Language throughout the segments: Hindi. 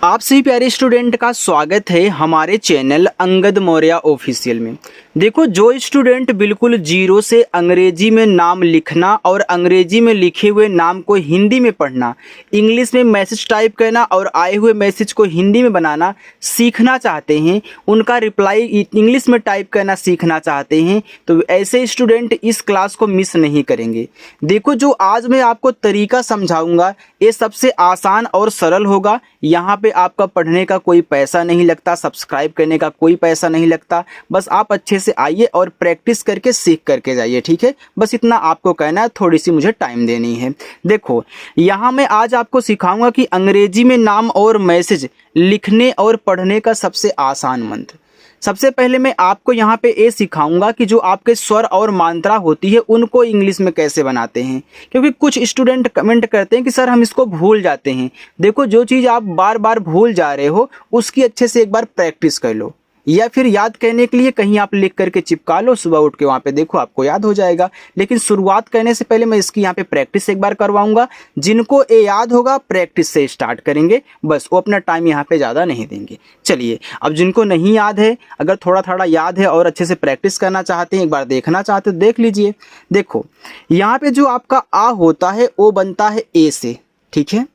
आप सभी प्यारे स्टूडेंट का स्वागत है हमारे चैनल अंगद मौर्य ऑफिशियल में। देखो, जो स्टूडेंट बिल्कुल जीरो से अंग्रेजी में नाम लिखना और अंग्रेजी में लिखे हुए नाम को हिंदी में पढ़ना, इंग्लिश में मैसेज टाइप करना और आए हुए मैसेज को हिंदी में बनाना सीखना चाहते हैं, उनका रिप्लाई इंग्लिश में टाइप करना सीखना चाहते हैं, तो ऐसे स्टूडेंट इस क्लास को मिस नहीं करेंगे। देखो, जो आज मैं आपको तरीका समझाऊंगा ये सबसे आसान और सरल होगा। यहाँ पे आपका पढ़ने का कोई पैसा नहीं लगता, सब्सक्राइब करने का कोई पैसा नहीं लगता। बस आप अच्छे से आइए और प्रैक्टिस करके सीख करके जाइए, ठीक है। बस इतना आपको कहना है, थोड़ी सी मुझे टाइम देनी है। देखो, यहाँ मैं आज आपको सिखाऊंगा कि अंग्रेजी में नाम और मैसेज लिखने और पढ़ने का सबसे आसान मंत्र। सबसे पहले मैं आपको यहाँ पे ये सिखाऊंगा कि जो आपके स्वर और मात्रा होती है उनको इंग्लिश में कैसे बनाते हैं, क्योंकि कुछ स्टूडेंट कमेंट करते हैं कि सर हम इसको भूल जाते हैं। देखो, जो चीज़ आप बार बार भूल जा रहे हो उसकी अच्छे से एक बार प्रैक्टिस कर लो, या फिर याद करने के लिए कहीं आप लिख करके चिपका लो, सुबह उठ के वहाँ पे देखो आपको याद हो जाएगा। लेकिन शुरुआत करने से पहले मैं इसकी यहाँ पे प्रैक्टिस एक बार करवाऊंगा। जिनको ये याद होगा प्रैक्टिस से स्टार्ट करेंगे, बस वो अपना टाइम यहाँ पे ज़्यादा नहीं देंगे। चलिए, अब जिनको नहीं याद है, अगर थोड़ा थोड़ा याद है और अच्छे से प्रैक्टिस करना चाहते हैं, एक बार देखना चाहते हो देख लीजिए। देखो, यहाँ पे जो आपका आ होता है वो बनता है ए से, ठीक है,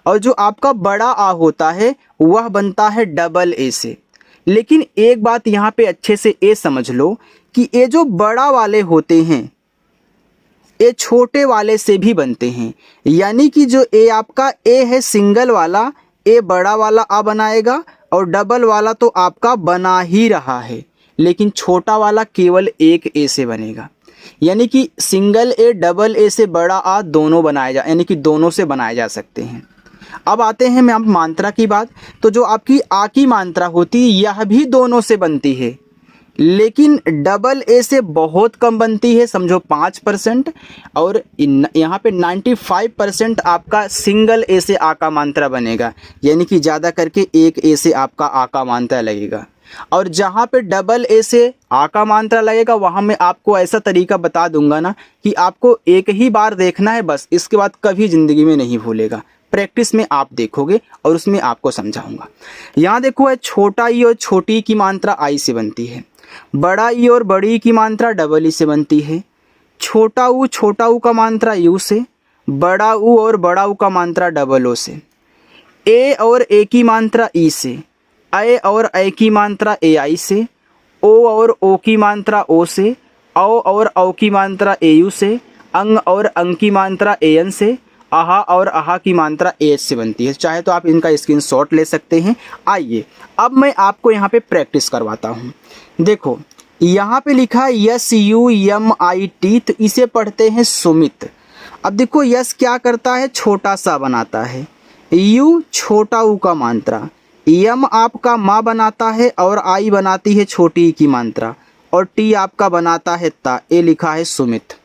और जो आपका बड़ा आ होता है वह बनता है डबल ए से। लेकिन एक बात यहाँ पे अच्छे से ये समझ लो कि ये जो बड़ा वाले होते हैं ये छोटे वाले से भी बनते हैं, यानी कि जो ए आपका ए है सिंगल वाला, ए बड़ा वाला आ बनाएगा और डबल वाला तो आपका बना ही रहा है, लेकिन छोटा वाला केवल एक ए से बनेगा। यानी कि सिंगल ए डबल ए से बड़ा आ दोनों बनाए जा, यानी कि दोनों से बनाए जा सकते हैं। अब आते हैं मैं आप मात्रा की बात। तो जो आपकी आ की मात्रा होती है यह भी दोनों से बनती है, लेकिन डबल ए से बहुत कम बनती है, समझो 5%, और यहाँ पे 95% आपका सिंगल ए से आ का मात्रा बनेगा, यानी कि ज़्यादा करके एक ए से आपका आ का मात्रा लगेगा। और जहाँ पे डबल ए से आ का मात्रा लगेगा वहाँ मैं आपको ऐसा तरीका बता दूंगा ना कि आपको एक ही बार देखना है, बस इसके बाद कभी ज़िंदगी में नहीं भूलेगा। प्रैक्टिस में आप देखोगे और उसमें आपको समझाऊंगा। यहाँ देखो, छोटा ई और छोटी ई की मात्रा आई से बनती है, बड़ा ई और बड़ी ई की मात्रा डबल ई से बनती है, छोटा ऊ का मात्रा यू से, बड़ा ऊ और बड़ा ऊ का मात्रा डबल ओ से, ए और ए की मात्रा ई से, ए और ए की मात्रा ए आई से, ओ और ओ की मात्रा ओ से, औ और औ की मात्रा ए यू से, अंग और अंग की मात्रा ए एन से, आहा और आहा की मात्रा एच से बनती है। चाहे तो आप इनका स्क्रीनशॉट ले सकते हैं। आइए अब मैं आपको यहाँ पे प्रैक्टिस करवाता हूँ। देखो, यहाँ पे लिखा है S U M I T, तो इसे पढ़ते हैं सुमित। अब देखो, यस क्या करता है, छोटा सा बनाता है, यू छोटा ऊ का मात्रा, यम आपका माँ बनाता है और आई बनाती है छोटी ई की मात्रा, और टी आपका बनाता है ता, ए लिखा है Sumit.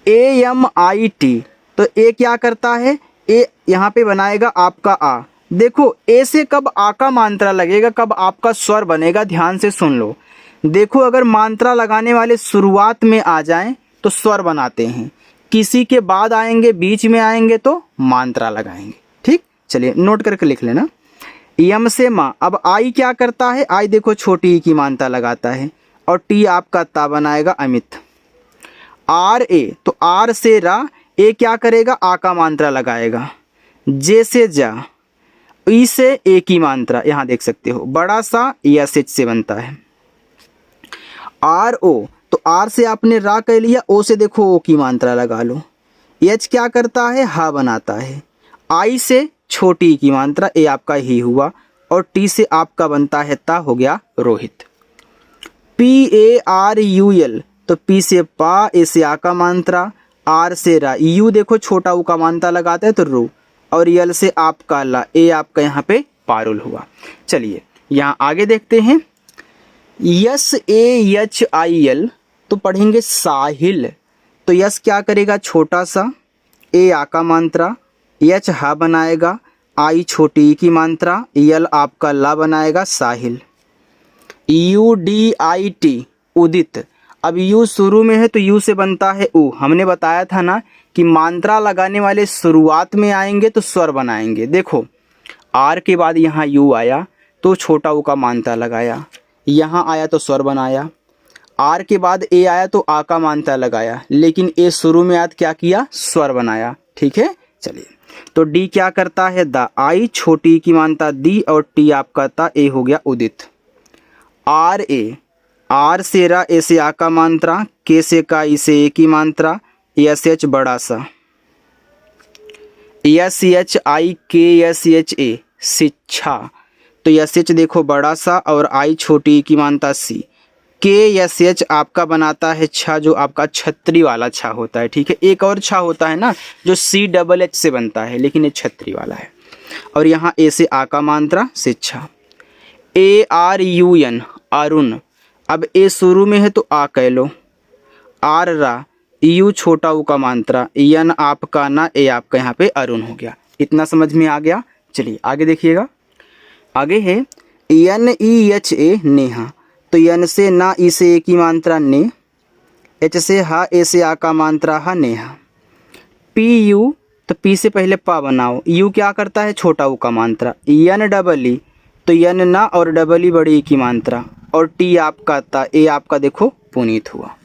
A M I T, तो ए क्या करता है, ए यहाँ पे बनाएगा आपका आ। देखो, ए से कब आ का मात्रा लगेगा, कब आपका स्वर बनेगा, ध्यान से सुन लो। देखो, अगर मात्रा लगाने वाले शुरुआत में आ जाएं तो स्वर बनाते हैं, किसी के बाद आएंगे, बीच में आएंगे तो मात्रा लगाएंगे, ठीक। चलिए नोट करके लिख लेना। यम से माँ, अब आई क्या करता है, आई देखो छोटी ई की मात्रा लगाता है, और टी आपका ता बनाएगा अमित। आर ए, तो आर से रा, ए क्या करेगा, आ का मात्रा लगाएगा, जे से जा, ई से ए की मात्रा, यहाँ देख सकते हो, बड़ा सा यस एच से बनता है। आर ओ, तो आर से आपने रा कह लिया, ओ से देखो ओ की मात्रा लगा लो, एच क्या करता है, हा बनाता है, आई से छोटी ई की मात्रा, ए आपका ही हुआ, और टी से आपका बनता है ता, हो गया Rohit. P A R U L, तो पी से पा, ए से आ का मात्रा, आर से रा, यू देखो छोटा ऊ का मात्रा लगाता है तो रू, और यल से आपका ला, ए आपका यहाँ पे पारुल हुआ। चलिए यहाँ आगे देखते हैं। Yes A H I L, तो पढ़ेंगे साहिल, तो यस क्या करेगा, छोटा सा, ए आ का मात्रा, एच हा बनाएगा, आई छोटी ई की मात्रा, यल आपका ला बनाएगा साहिल। यू डी आई टी उदित, अब यू शुरू में है तो यू से बनता है ऊ। हमने बताया था ना कि मात्रा लगाने वाले शुरुआत में आएंगे तो स्वर बनाएंगे। देखो, आर के बाद यहाँ यू आया तो छोटा ऊ का मानता लगाया, यहाँ आया तो स्वर बनाया। आर के बाद ए आया तो आ का मानता लगाया, लेकिन ए शुरू में आया क्या किया, स्वर बनाया। ठीक है, चलिए तो डी क्या करता है, द। आई छोटी की मानता दी और टी आपका था, ए हो गया उदित। आर ए, आर से रा, ए से आ का मात्रा, के से का, ई से ए की मात्रा, एस एच बड़ा सा, एस एच आई के एस एच ए शिक्षा, तो एस एच देखो बड़ा सा और आई छोटी की मानता सी। के एस एच आपका बनाता है छा, जो आपका छतरी वाला छा होता है। ठीक है, एक और छा होता है ना जो सी डबल एच से बनता है, लेकिन ये छतरी वाला है। और यहाँ ए से आ का मात्रा शिक्षा। A R U N Arun, अब ए शुरू में है तो आ कह लो, आर रा, यू छोटा ऊ का मात्रा, एन आपका ना, ए आपका यहाँ पे अरुण हो गया। इतना समझ में आ गया। चलिए आगे देखिएगा, आगे है N E H A Neha, तो एन से ना, ई से ए की मात्रा ने, एच से हा, ए से आ का मात्रा हा, नेहा। पी यू, तो पी से पहले पा बनाओ, यू क्या करता है, छोटा ऊ का मात्रा, एन डबल ई, तो एन ना और डबल ई बड़ी ई की मात्रा, और टी आपका था, ए आपका देखो पुनीत हुआ।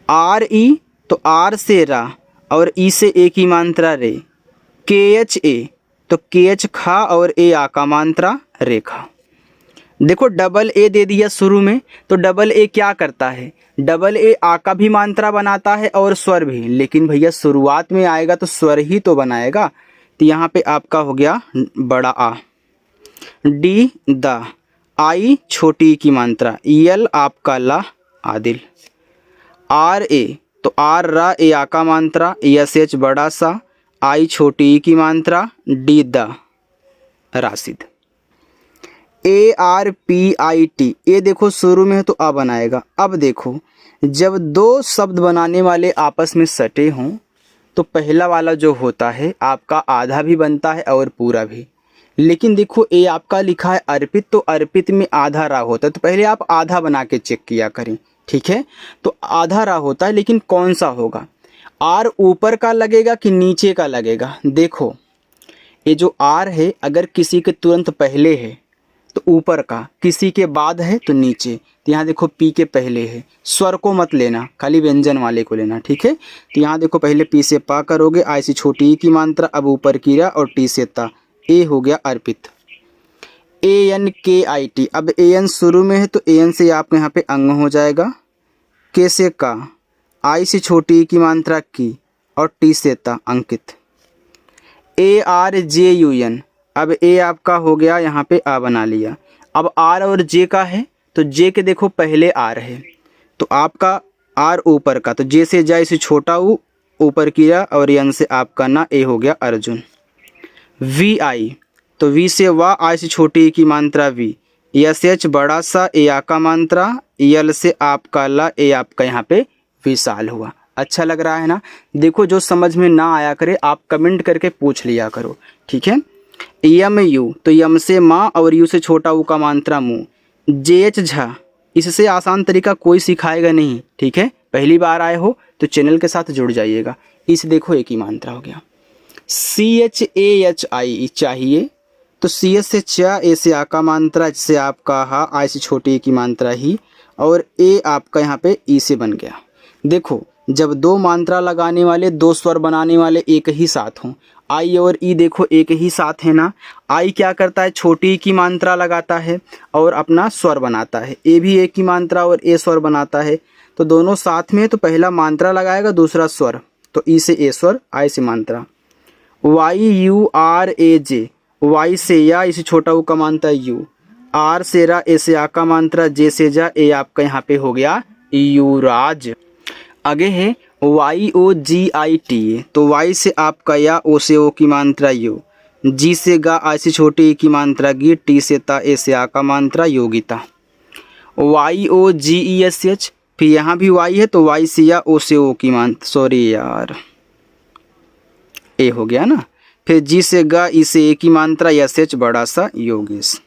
आर ई, तो आर से रा और ई से ए की मात्रा रे। के एच ए, तो के एच खा और ए आ का मात्रा रेखा। देखो डबल ए दे दिया शुरू में, तो डबल ए क्या करता है, डबल ए आ का भी मात्रा बनाता है और स्वर भी, लेकिन भैया शुरुआत में आएगा तो स्वर ही तो बनाएगा। तो यहाँ पे आपका हो गया बड़ा आ। डी द, आई छोटी की मात्रा, यल आपका ला आदिल। आर ए, तो आर रा, ए आ का मात्रा, एस एच बड़ा सा, आई छोटी ई की मात्रा, डी द Rashid. A R P I T, A देखो शुरू में है तो आ बनाएगा। अब देखो जब दो शब्द बनाने वाले आपस में सटे हों तो पहला वाला जो होता है आपका आधा भी बनता है और पूरा भी। लेकिन देखो ए आपका लिखा है अर्पित, तो अर्पित में आधा रा होता है, तो पहले आप आधा बना के चेक किया करें। ठीक है, तो आधा रा होता है, लेकिन कौन सा होगा, आर ऊपर का लगेगा कि नीचे का लगेगा। देखो ये जो आर है अगर किसी के तुरंत पहले है तो ऊपर का, किसी के बाद है तो नीचे। तो यहाँ देखो पी के पहले है, स्वर को मत लेना, खाली व्यंजन वाले को लेना। ठीक है, तो यहाँ देखो पहले पी से पा करोगे, आई से छोटी ई की मात्रा, अब ऊपर की रा और टी से ता, ए हो गया अर्पित। ए एन के आई टी, अब ए एन शुरू में है तो ए एन से आपके यहाँ पे अंग हो जाएगा, के से का, आई से छोटी ई की मात्रा की और टी से ता Ankit. A R J U N, अब ए आपका हो गया यहाँ पे आ बना लिया। अब आर और जे का है तो जे के देखो पहले आर है तो आपका आर ऊपर का, तो जे से जा इसे छोटा ऊ ऊपर किया और एन से आपका ना, ए हो गया अर्जुन। वी आई, तो वी से वाह, आई से छोटी की मात्रा वी, एस एच बड़ा सा, ए आ का मात्रा, यल से आपका ला, ए आपका यहाँ पे विशाल हुआ। अच्छा लग रहा है ना। देखो जो समझ में ना आया करे आप कमेंट करके पूछ लिया करो। ठीक है, यम यू, तो यम से माँ और यू से छोटा ऊ का मात्रा मुँह। जे एच झा, इससे आसान तरीका कोई सिखाएगा नहीं। ठीक है, पहली बार आए हो तो चैनल के साथ जुड़ जाइएगा। इस देखो एक ही मात्रा हो गया। C H A H I चाहिए, तो सी एच से चा, ए से आ का मात्रा, एच से आपका हा, आई से छोटी ए की मात्रा ही और ए आपका यहाँ पे ई से बन गया। देखो जब दो मात्रा लगाने वाले, दो स्वर बनाने वाले एक ही साथ हों, आई और ई देखो एक ही साथ है ना। आई क्या करता है, छोटी की मात्रा लगाता है और अपना स्वर बनाता है। ए भी एक की मात्रा और ए स्वर बनाता है, तो दोनों साथ में तो पहला मात्रा लगाएगा दूसरा स्वर, तो ई से ए स्वर, आई से मात्रा। Y U R A J, Y से या, इसे छोटा ऊ का मात्रा यू, आर से रा, ए से आ का मात्रा, जे से जा, ए आपका यहाँ पे हो गया युवराज। आगे है Y O G I T, तो वाई से आपका या, ओ से ओ की मात्रा यू, जी से गा, आई से छोटी की मात्रा गी, टी से ता, ए से आ का मात्रा योगिता। वाई ओ जी ई एस एच, फिर यहाँ भी वाई है तो वाई से या, ओ से ओ की मात्रा, सॉरी यार ए हो गया ना। फिर जी से गा, ई से ए की मात्रा, एस एच बड़ा सा योगेश।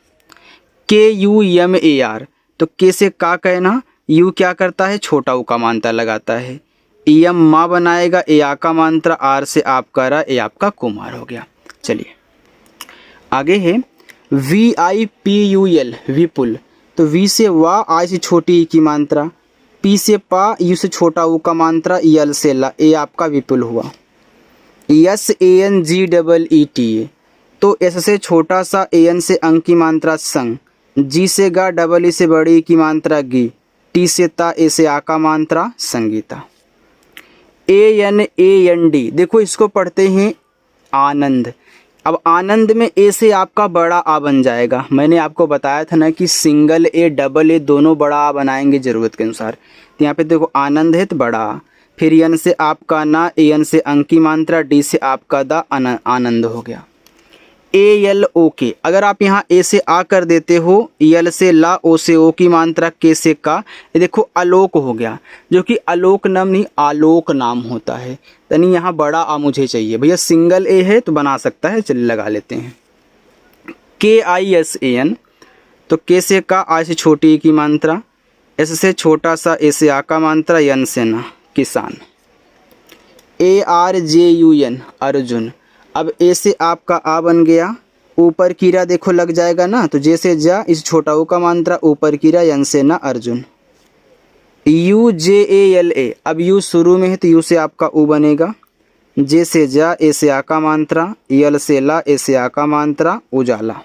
के यू एम ए आर, तो के से का कहना, यू क्या करता है, छोटा ऊ का मात्रा लगाता है, एम माँ बनाएगा, ए आ का मात्रा, आर से आपका रा, ए आपका कुमार हो गया। चलिए आगे है VIPUL विपुल, तो वी से वा, आई से छोटी ई की मात्रा, पी से पा, यू से छोटा ऊ का मात्रा, यल से ला, ए आपका विपुल हुआ। SANGEETA, तो एस से छोटा सा, AN से अंक की मात्रा संग, जी से गा, डबल ई से बड़ी ई की मात्रा गी, टी से ता, ए से आ का मात्रा संगीता। ANAND, देखो इसको पढ़ते हैं आनंद। अब आनंद में ए से आपका बड़ा आ बन जाएगा। मैंने आपको बताया था ना कि सिंगल ए डबल ए दोनों बड़ा आ बनाएंगे ज़रूरत के अनुसार। तो यहाँ पे देखो आनंद है तो बड़ा आ, फिर यन से आपका ना, एन से अंक की मात्रा, डी से आपका दा, आनंद हो गया। ALOK, अगर आप यहाँ ए से आ कर देते हो, यल से ला, ओ से ओ की मात्रा, के से का, ये देखो आलोक हो गया, जो कि आलोक नाम नहीं आलोक नाम होता है। यानी यहाँ बड़ा आ मुझे चाहिए भैया, सिंगल ए है तो बना सकता है, चलिए लगा लेते हैं। KISAN, तो के से का, आई से छोटी की मात्रा, एस से छोटा सा, ए से आ का मात्रा, यन से ना, किसान। ARJUN अर्जुन, अब ए से आपका आ बन गया, ऊपर कीरा देखो लग जाएगा ना, तो जैसे जा, इस छोटा ऊ का मात्रा, ऊपर कीरा, यन से ना, अर्जुन। UJALA, अब यू शुरू में है तो यू से आपका ऊ बनेगा, जे से जा, ए से आ का मात्रा, यल से ला, ए से आ का मात्रा, उजाला।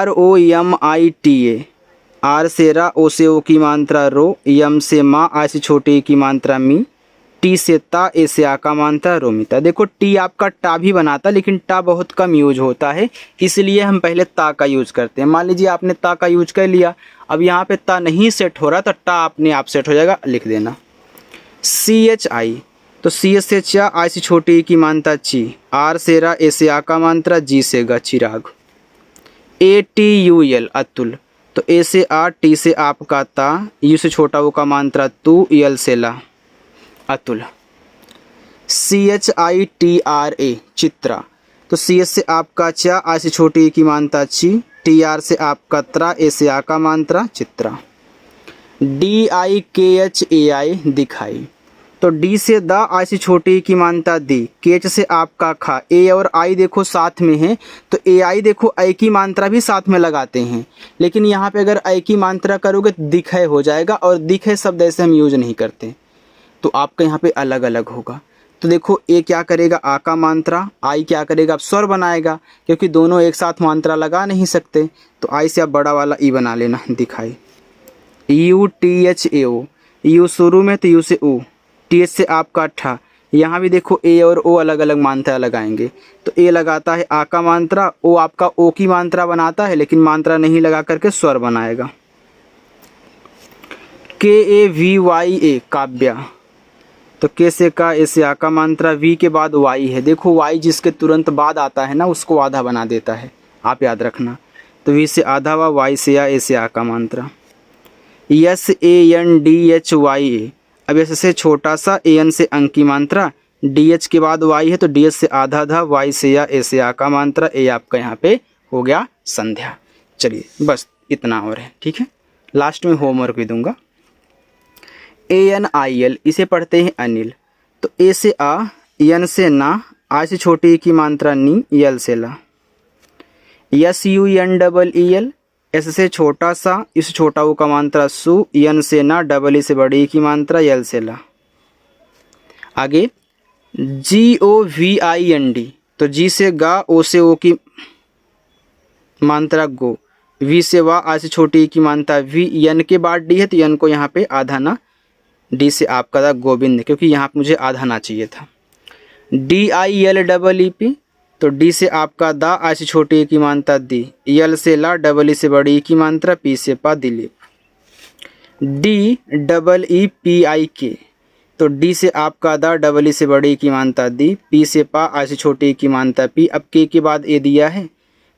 ROMITA, आर से रा, ओ से ओ की मात्रा रो, यम से माँ, आ से छोटी की मात्रा मी, टी से ता, ए से आ का मात्रा रोमिता। देखो टी आपका टा भी बनाता, लेकिन टा बहुत कम यूज होता है, इसलिए हम पहले ता का यूज करते हैं। मान लीजिए आपने ता का यूज कर लिया, अब यहाँ पे ता नहीं सेट हो रहा तो टा अपने आप सेट हो जाएगा, लिख देना। CHI, तो सी से चा, आई से छोटी की मात्रा ची, आर से रा, ए से आ का मात्रा, जी से गा, चिराग। ATUL अतुल, तो ए से आ, टी से आपका ता, यू से छोटा वो का मात्रा तू, यल से ला, अतुल। CHITRA चित्रा, तो CS से आपका चा, आई से छोटी की मात्रा ची, TR से आपका त्रा, ए से आ का मात्रा, चित्रा। DIKHAI दिखाई, तो डी से दा, आई से छोटी की मात्रा दी, केच से आपका खा, ए और आई देखो साथ में है, तो AI देखो आई की मात्रा भी साथ में लगाते हैं, लेकिन यहाँ पे अगर आई की मात्रा करोगे तो दिखय हो जाएगा, और दिखय शब्द ऐसे हम यूज नहीं करते, तो आपका यहाँ पे अलग अलग होगा। तो देखो ए क्या करेगा, आ का मात्रा, आई क्या करेगा, अब स्वर बनाएगा, क्योंकि दोनों एक साथ मात्रा लगा नहीं सकते, तो आई से आप बड़ा वाला ई बना लेना, दिखाई। UTHAO, यू शुरू में तो यू से ओ, TH से आपका ठा, यहाँ भी देखो ए और ओ अलग अलग मात्रा लगाएंगे, तो ए लगाता है आ का मात्रा, ओ आपका ओ की मात्रा बनाता है, लेकिन मात्रा नहीं लगा करके स्वर बनाएगा। KAVYA काव्या, तो के से का, ए से आ का मात्रा, वी के बाद वाई है, देखो वाई जिसके तुरंत बाद आता है ना उसको आधा बना देता है, आप याद रखना, तो वी से आधा वा, वाई से या, ए से आ का मात्रा। SANDHYA, अब एस से छोटा सा, AN से अंक की मात्रा, DH के बाद वाई है, तो DH से आधा धा, वाई से या, ए से आ का मात्रा, ए आपका यहाँ पे हो गया संध्या। चलिए बस इतना और है, ठीक है, लास्ट में होमवर्क भी दूंगा। ANIL, इसे पढ़ते हैं अनिल, तो ए से आ, यन से ना, आ से छोटी की मात्रा नी, यल से ला। SUNEEL, एस से छोटा सा, इस छोटा वो का मात्रा सु, यन से ना, डबल ई से बड़ी की मात्रा, यल से ला। आगे GOVIND, तो जी से गा, ओ से ओ की मात्रा गो, वी से वा, आ से छोटी की मात्रा वी, यन के बाद डी है, तो यन को यहाँ पे आधा ना, डी से आपका था गोविंद, क्योंकि यहाँ पे मुझे आधा ना चाहिए था। DILEEP, तो डी से आपका दा, आई से छोटी की मात्रा दी, यल से ला, डबल ई से बड़ी की मात्रा, पी से पा, दिलीप। DEEPIK, तो डी से आपका दा, डबल ई से बड़ी की मात्रा दी, पी से पा, आई से छोटी की मात्रा पी, अब के के बाद ए दिया है,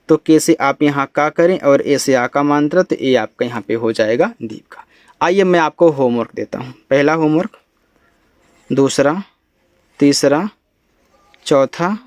तो के से आप यहाँ का करें, और ए से आ का मात्रा, तो ए आपका यहाँ पे हो जाएगा दीप का। आइए मैं आपको होमवर्क देता हूँ, पहला होमवर्क, दूसरा, तीसरा, चौथा,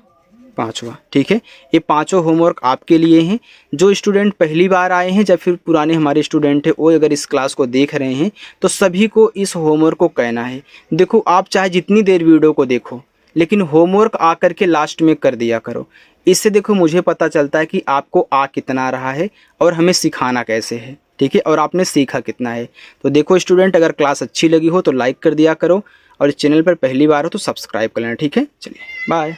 पांचवा, ठीक है, ये पांचों होमवर्क आपके लिए हैं। जो स्टूडेंट पहली बार आए हैं या फिर पुराने हमारे स्टूडेंट हैं, वो अगर इस क्लास को देख रहे हैं तो सभी को इस होमवर्क को कहना है। देखो आप चाहे जितनी देर वीडियो को देखो, लेकिन होमवर्क आकर के लास्ट में कर दिया करो। इससे देखो मुझे पता चलता है कि आपको आ कितना रहा है और हमें सिखाना कैसे है, ठीक है, और आपने सीखा कितना है। तो देखो स्टूडेंट, अगर क्लास अच्छी लगी हो तो लाइक कर दिया करो और इस चैनल पर पहली बार हो तो सब्सक्राइब कर लेना, ठीक है। चलिए बाय।